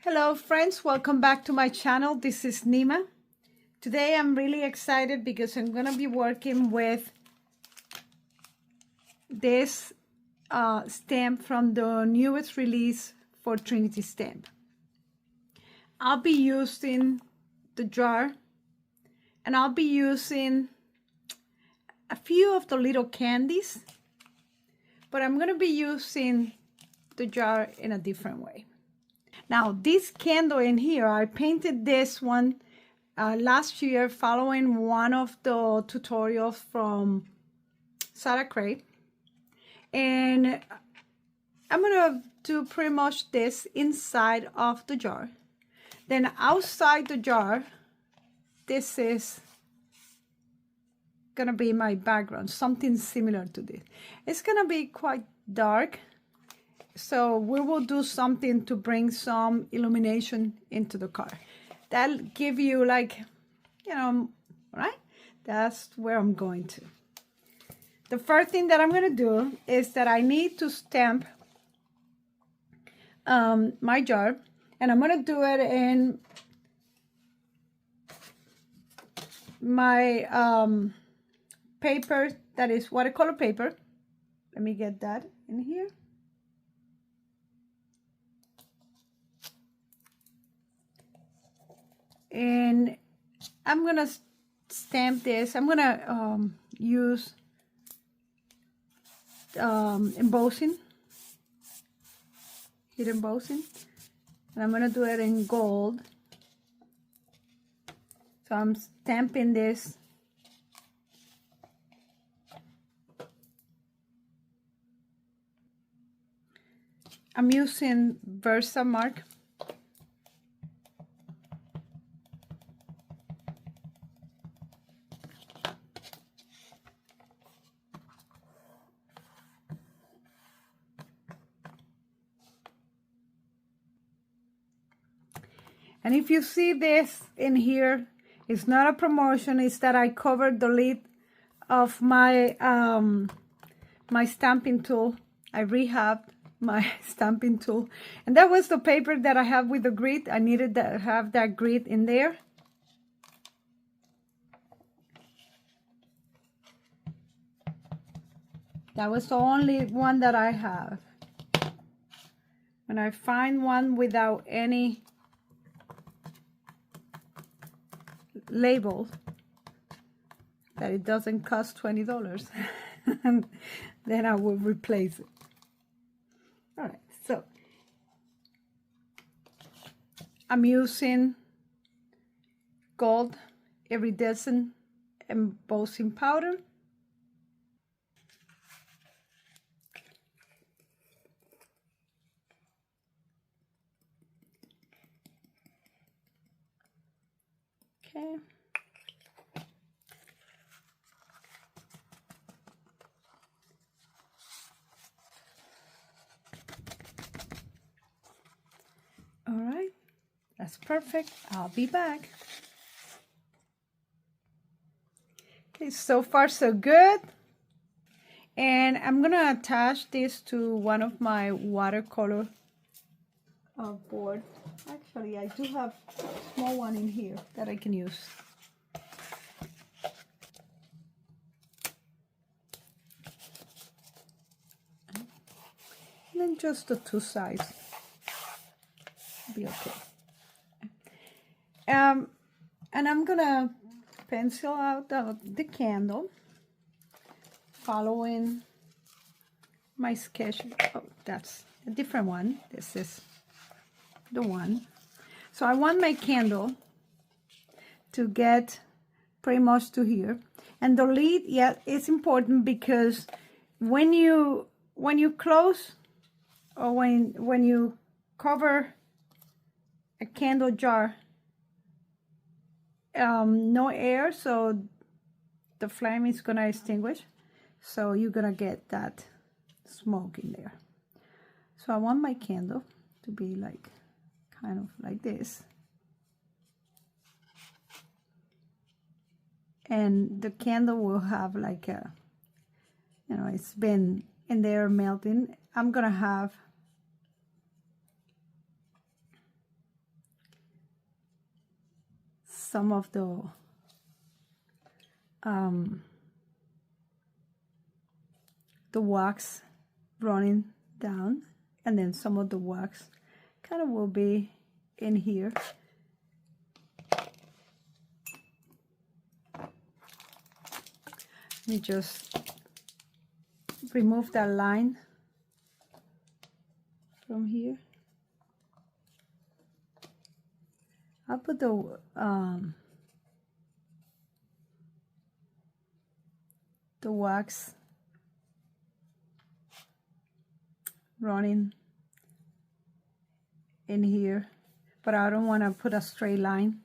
Hello friends, welcome back to my channel. This is Nima. Today I'm really excited because I'm going to be working with this stamp from the newest release for Trinity Stamp. I'll be using the jar and I'll be using a few of the little candies, but I'm going to be using the jar in a different way. Now this candle in here, I painted this one last year following one of the tutorials from Sarah Cray, and I'm gonna do pretty much this inside of the jar. Then outside the jar, this is gonna be my background, something similar to this. It's gonna be quite dark, so we will do something to bring some illumination into the car. That'll give you, like, you know, right? That's where I'm going to. The first thing that I'm going to do is that I need to stamp my jar, and I'm going to do it in my paper that is watercolor paper. Let me get that in here. And I'm gonna stamp this. I'm gonna use embossing, heat embossing, and I'm gonna do it in gold. So I'm stamping this. I'm using Versamark. And if you see this in here, it's not a promotion, it's that I covered the lid of my my stamping tool. I rehabbed my stamping tool. And that was the paper that I have with the grid. I needed to have that grid in there. That was the only one that I have. When I find one without any label that it doesn't cost $20, and then I will replace it. All right, so I'm using gold iridescent embossing powder. Okay. All right, that's perfect. I'll be back. Okay, so far so good. And I'm gonna attach this to one of my watercolor board. Actually, I do have a small one in here that I can use. And then just the two sides. Be okay. And I'm gonna pencil out the candle following my sketch. Oh, that's a different one. This is the one. So I want my candle to get pretty much to here, and the lid, yeah, it's important because when you close or when you cover a candle jar, no air, so the flame is gonna extinguish, so you're gonna get that smoke in there. So I want my candle to be like kind of like this, and the candle will have like a, you know, it's been in there melting. I'm gonna have some of the wax running down, and then some of the wax kind of will be in here. Let me just remove that line from here. I'll put the wax running in here, but I don't want to put a straight line.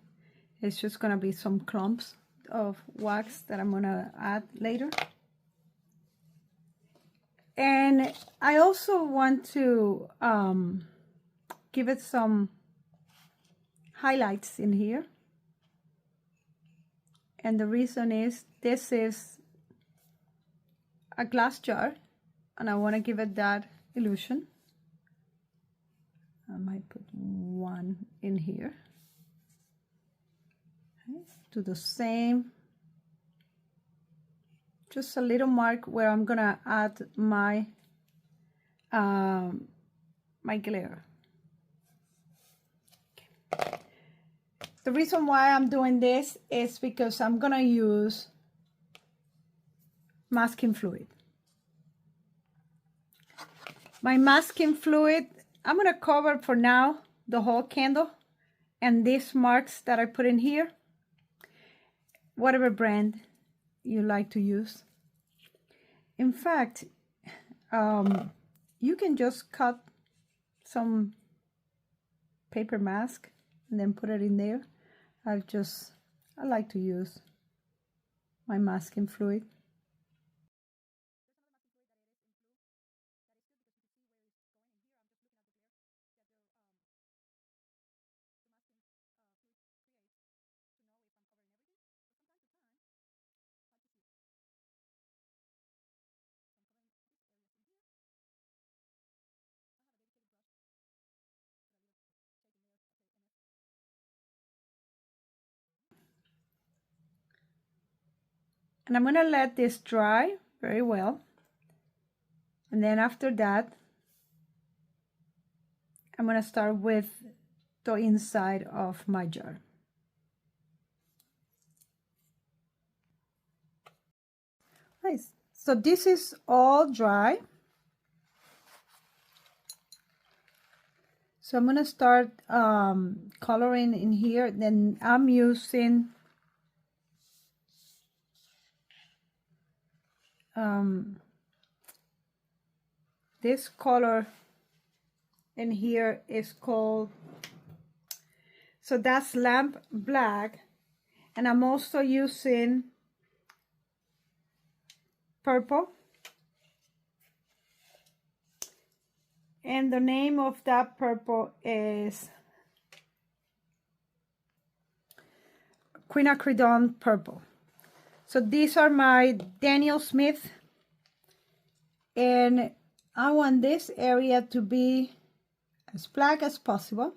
It's just going to be some clumps of wax that I'm going to add later. And I also want to give it some highlights in here. And the reason is this is a glass jar, and I want to give it that illusion. I might put one in here. Okay. Do the same. Just a little mark where I'm gonna add my my glare. Okay. The reason why I'm doing this is because I'm gonna use masking fluid. My masking fluid, I'm gonna cover for now the whole candle and these marks that I put in here, whatever brand you like to use. In fact, you can just cut some paper mask and then put it in there. I like to use my masking fluid. And I'm going to let this dry very well. And then after that, I'm going to start with the inside of my jar. Nice. So this is all dry. So I'm going to start coloring in here. Then I'm using this color in here is called, so that's lamp black, and I'm also using purple, and the name of that purple is quinacridone purple. So these are my Daniel Smith, and I want this area to be as black as possible.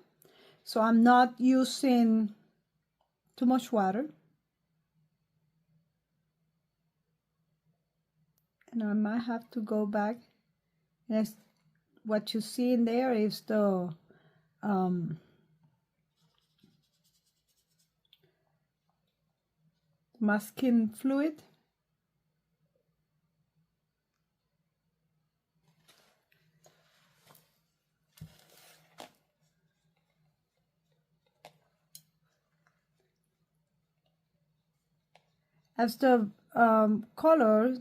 So I'm not using too much water. And I might have to go back. And what you see in there is the masking fluid. As the color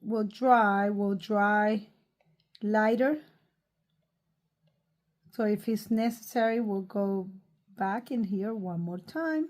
will dry lighter. So if it's necessary, we'll go back in here one more time.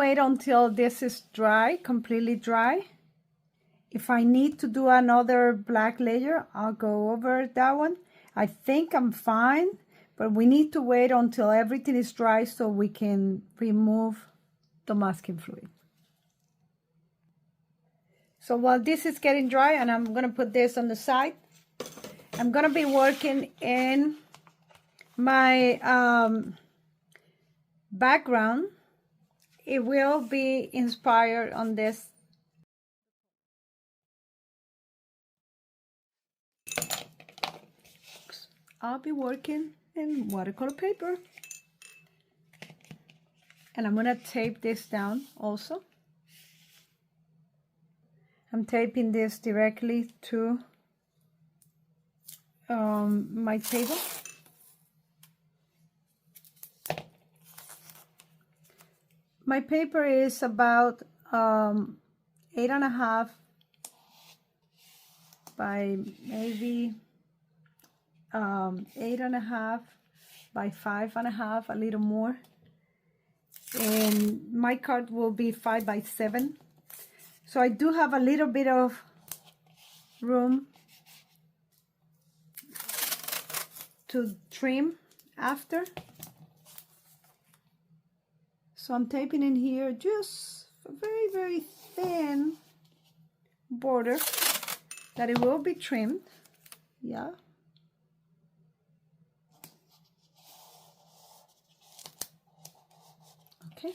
wait until this is dry, completely dry. If I need to do another black layer, I'll go over that one. I think I'm fine, but we need to wait until everything is dry so we can remove the masking fluid. So while this is getting dry, and I'm gonna put this on the side, I'm gonna be working in my background. It will be inspired on this. I'll be working in watercolor paper. And I'm gonna tape this down also. I'm taping this directly to my table. My paper is about 8.5 by maybe 8.5 by 5.5, a little more. And my card will be 5 by 7. So I do have a little bit of room to trim after. So I'm taping in here just a very, very thin border that it will be trimmed. Yeah. Okay.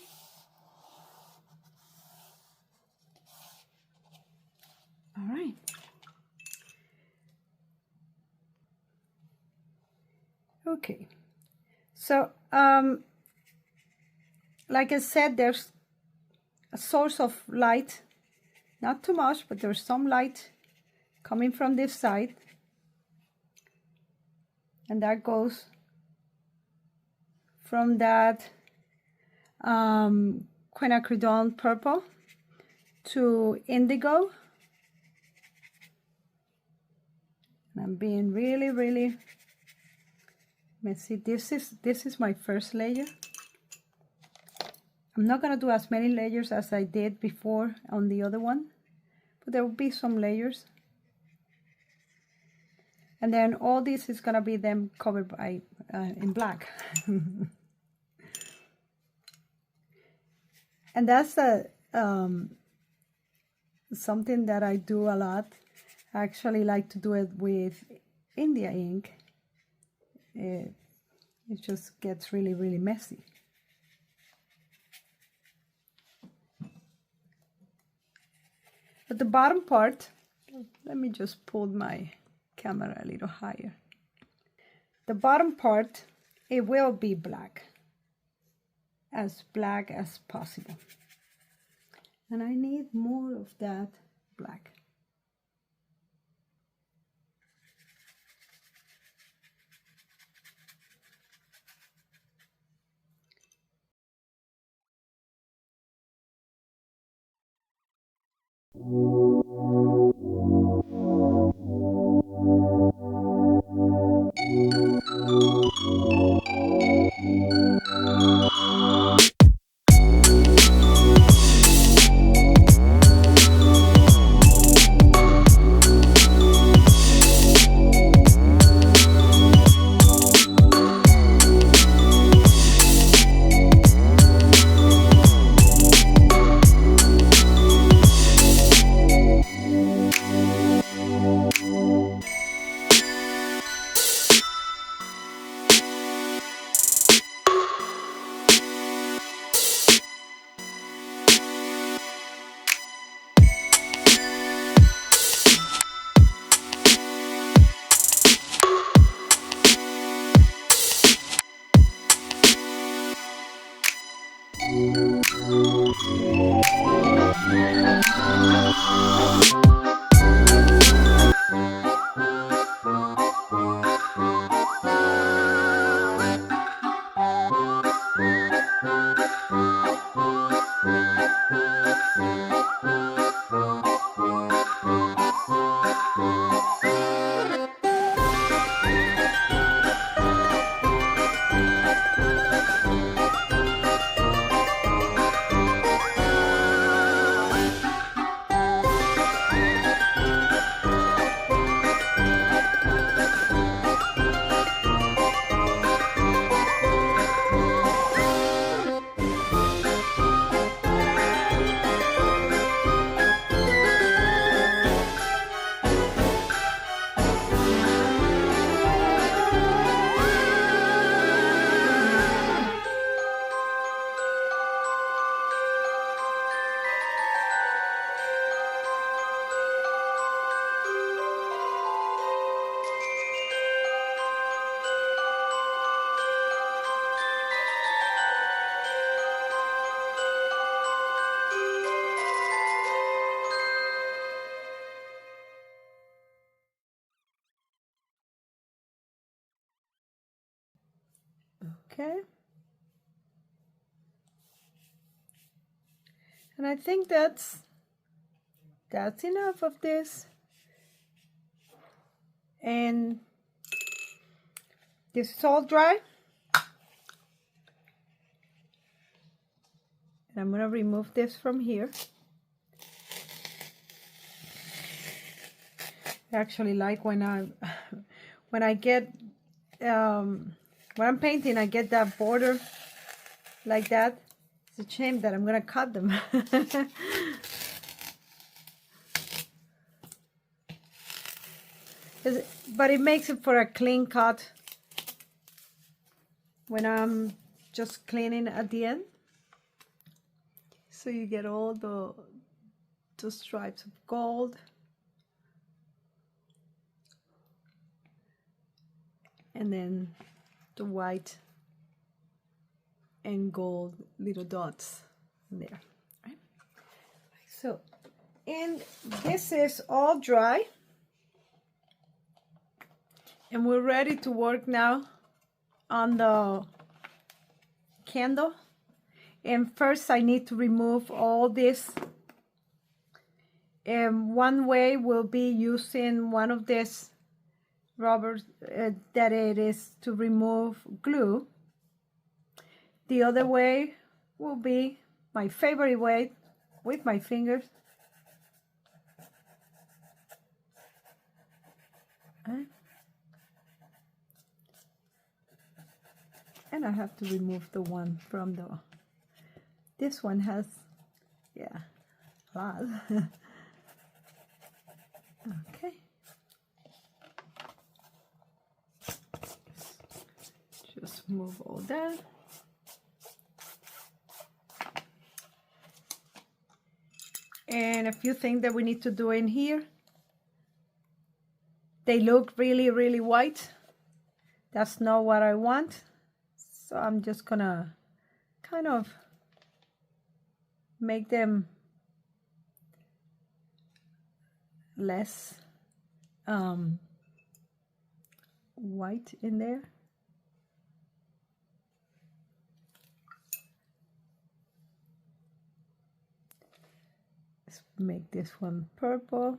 All right. Okay. So, like I said, there's a source of light, not too much, but there's some light coming from this side. And that goes from that quinacridone purple to indigo. And I'm being really, really messy. This is my first layer. I'm not gonna do as many layers as I did before on the other one, but there will be some layers. And then all this is gonna be then covered by in black. And that's something that I do a lot. I actually like to do it with India ink. It just gets really, really messy. But the bottom part, let me just pull my camera a little higher. The bottom part, it will be black as possible. And I need more of that black. Okay. And I think that's enough of this. And this is all dry. And I'm gonna remove this from here. I actually like when I get when I'm painting, I get that border like that. It's a shame that I'm gonna cut them. But it makes it for a clean cut when I'm just cleaning at the end. So you get all the stripes of gold. And then the white and gold little dots there, right? So, and this is all dry. And we're ready to work now on the candle. And first I need to remove all this. And one way will be using one of these rubbers that it is to remove glue. The other way will be my favorite way, with my fingers. Okay. And I have to remove the one from the, this one has, yeah, a lot. Okay. Just move all that. And a few things that we need to do in here. They look really, really white. That's not what I want. So I'm just gonna kind of make them less white in there. Let's make this one purple.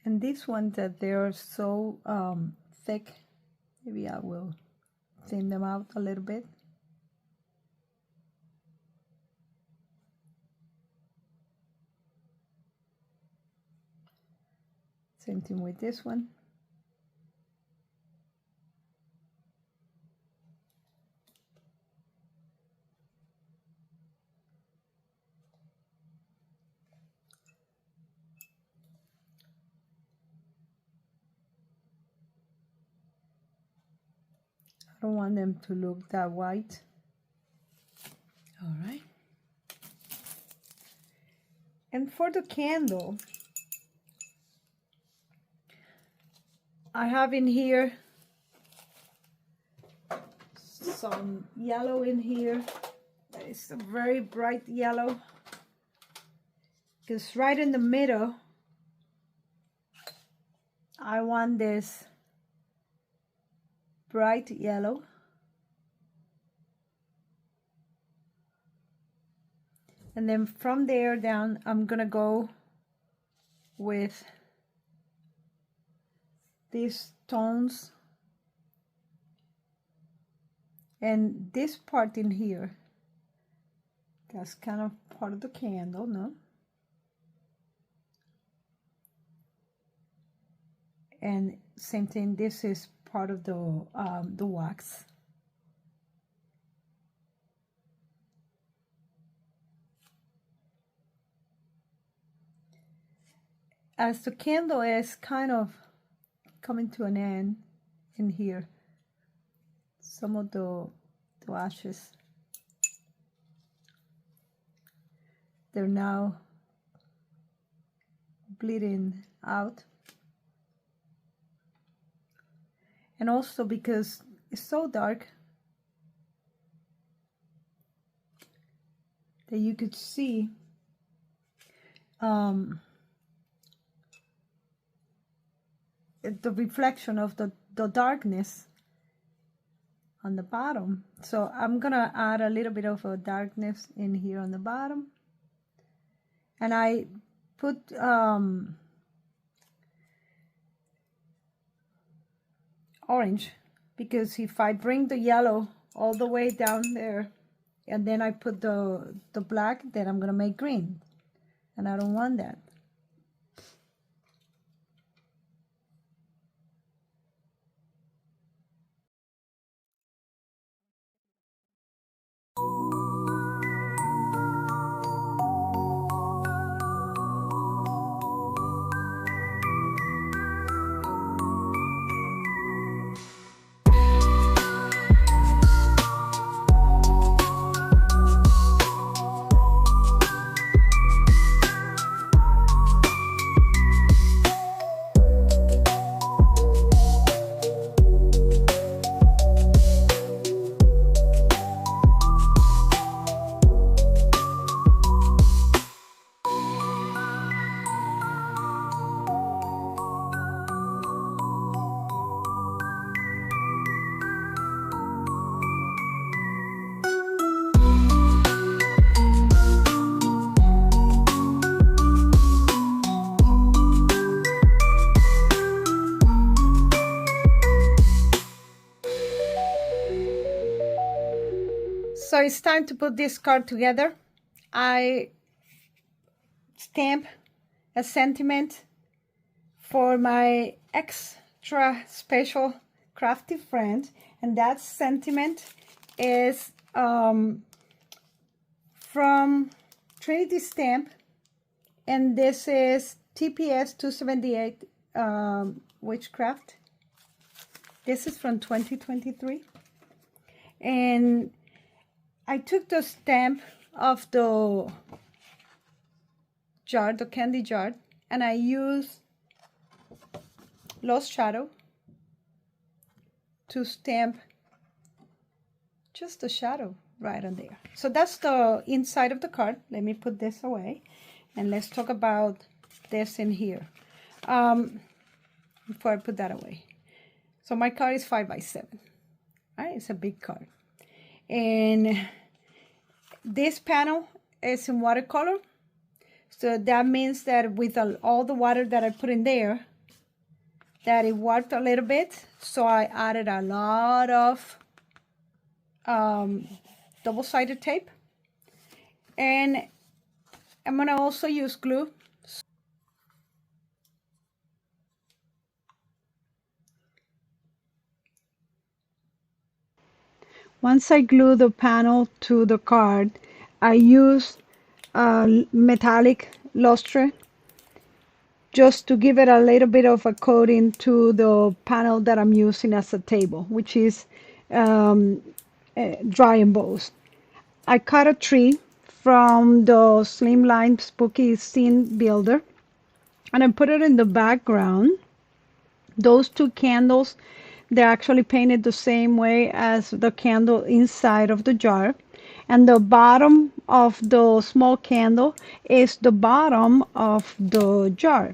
And these ones that they are so thick, maybe I will thin them out a little bit. Same thing with this one. I don't want them to look that white. All right. And for the candle, I have in here some yellow in here. It's a very bright yellow. Because right in the middle, I want this bright yellow. And then from there down, I'm gonna go with these tones. And this part in here, that's kind of part of the candle, no? And same thing, this is part of the wax. As the candle is kind of coming to an end in here, some of the ashes, they're now bleeding out. And also because it's so dark that you could see the reflection of the darkness on the bottom. So I'm gonna add a little bit of a darkness in here on the bottom. And I put orange, because if I bring the yellow all the way down there and then I put the black, then I'm gonna make green, and I don't want that. So it's time to put this card together. I stamp a sentiment for my extra special crafty friend, and that sentiment is from Trinity Stamp, and this is TPS 278 Witchcraft. This is from 2023, and I took the stamp of the jar, the candy jar, and I used Lost Shadow to stamp just the shadow right on there. So that's the inside of the card. Let me put this away, and let's talk about this in here before I put that away. So my card is 5 by 7. Right? It's a big card, and this panel is in watercolor, so that means that with all the water that I put in there, that it warped a little bit, so I added a lot of double-sided tape, and I'm gonna also use glue. Once I glue the panel to the card, I use metallic lustre just to give it a little bit of a coating to the panel that I'm using as a table, which is dry embossed. I cut a tree from the Slimline Spooky Scene Builder, and I put it in the background. Those two candles, they're actually painted the same way as the candle inside of the jar. And the bottom of the small candle is the bottom of the jar.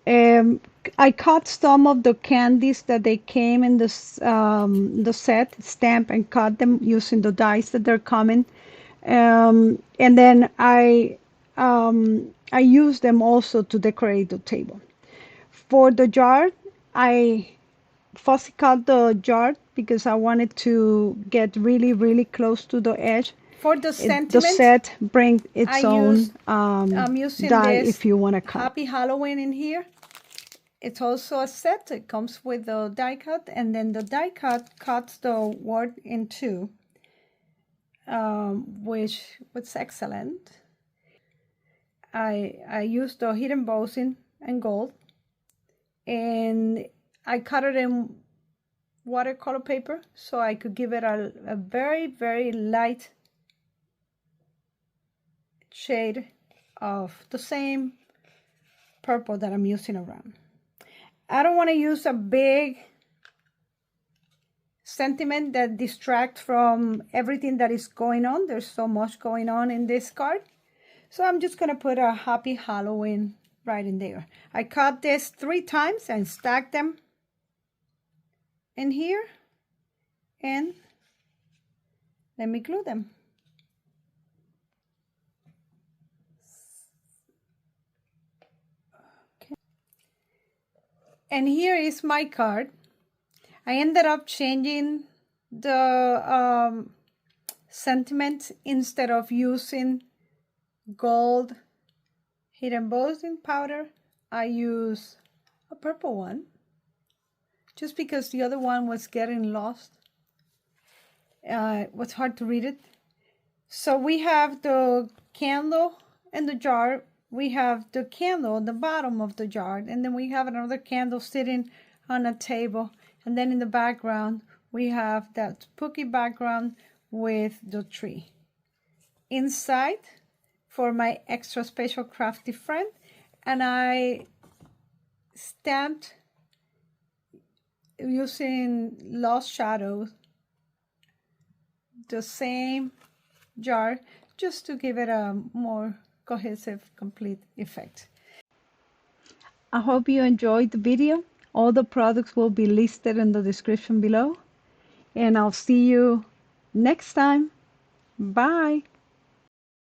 I cut some of the candies that they came in the set, stamp and cut them using the dies that they're coming. And then I use them also to decorate the table. For the jar, I fussy cut the jar because I wanted to get really, really close to the edge. For the sentiment, the set brings its own die if you want to cut. Happy Halloween in here. It's also a set. It comes with the die cut, and then the die cut cuts the word in two, which was excellent. I used the hidden embossing and gold, and I cut it in watercolor paper so I could give it a very, very light shade of the same purple that I'm using around. I don't want to use a big sentiment that distracts from everything that is going on. There's so much going on in this card. So I'm just going to put a Happy Halloween right in there. I cut this 3 times and stack them in here, and let me glue them. Okay. And here is my card. I ended up changing the sentiment. Instead of using gold hidden embossing powder, I use a purple one, just because the other one was getting lost. It was hard to read it. So we have the candle in the jar, we have the candle on the bottom of the jar, and then we have another candle sitting on a table, and then in the background we have that spooky background with the tree. Inside, for my extra special crafty friend, and I stamped using Lost Shadows the same jar, just to give it a more cohesive, complete effect. I hope you enjoyed the video. All the products will be listed in the description below, and I'll see you next time. Bye.